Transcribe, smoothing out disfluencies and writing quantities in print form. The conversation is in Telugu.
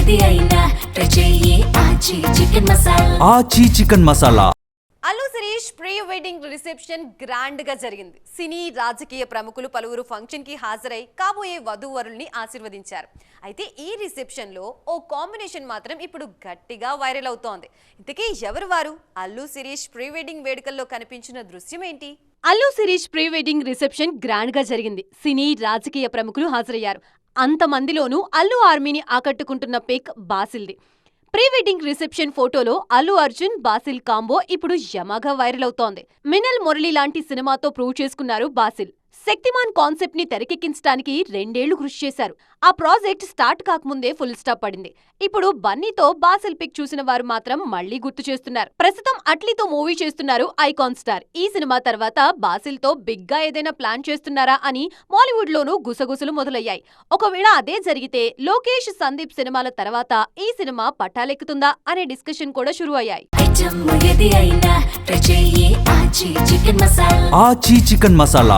ఏది అయినా ట్రై చెయ్యి ఆచి chicken masala. Aachi chicken masala. Allu Sirish pre wedding reception grand గా జరిగింది. సినీ రాజకీయ ప్రముఖులు పలువురు ఫంక్షన్ కి హాజరై కాబోయే వధూవరుల్ని ఆశీర్వదించారు. అయితే ఈ రిసెప్షన్ లో ఓ కాంబినేషన్ మాత్రం ఇప్పుడు గట్టిగా వైరల్ అవుతోంది. ఇంతకీ ఎవరు వారు? అల్లు శిరీష్ ప్రీ వెడ్డింగ్ వేడుకల్లో కనిపించిన దృశ్యం ఏంటి? Allu Sirish pre wedding reception grand గా జరిగింది. సినీ రాజకీయ ప్రముఖులు హాజరయ్యారు. అంతమందిలోనూ అల్లు ఆర్మీని ఆకట్టుకుంటున్న పిక్ బాసిల్ది. ప్రీ వెడ్డింగ్ రిసెప్షన్ ఫోటోలో అల్లు అర్జున్ బాసిల్ కాంబో ఇప్పుడు యమగా వైరల్ అవుతోంది. మినల్ మురళి లాంటి సినిమాతో ప్రూవ్ చేసుకున్నారు బాసిల్. శక్తిమాన్ కాన్సెప్ట్ ని తెరకెక్కించడానికి 2 ఏళ్లు కృషి చేశారు. ఆ ప్రాజెక్ట్ స్టార్ట్ కాకముందే ఫుల్ స్టాప్ పడింది. ఇప్పుడు బన్నీతో బాసిల్ పిక్ చూసిన వారు మాత్రం మళ్లీ గుర్తు చేస్తున్నారు. ప్రస్తుతం అట్లీతో మూవీ చేస్తున్నారు ఐకాన్ స్టార్. ఈ సినిమా తర్వాత బాసిల్ తో బిగ్ గా ఏదైనా ప్లాన్ చేస్తున్నారా అని మాలీవుడ్ లోనూ గుసగుసలు మొదలయ్యాయి. ఒకవేళ అదే జరిగితే లోకేష్ సందీప్ సినిమాల తర్వాత ఈ సినిమా పట్టాలెక్కుతుందా అనే డిస్కషన్ కూడా షురూ అయ్యాయి. ఏది అయినా ట్రై చెయ్యి ఆచి చికెన్ మసాలా. ఆచి చికెన్ మసాలా.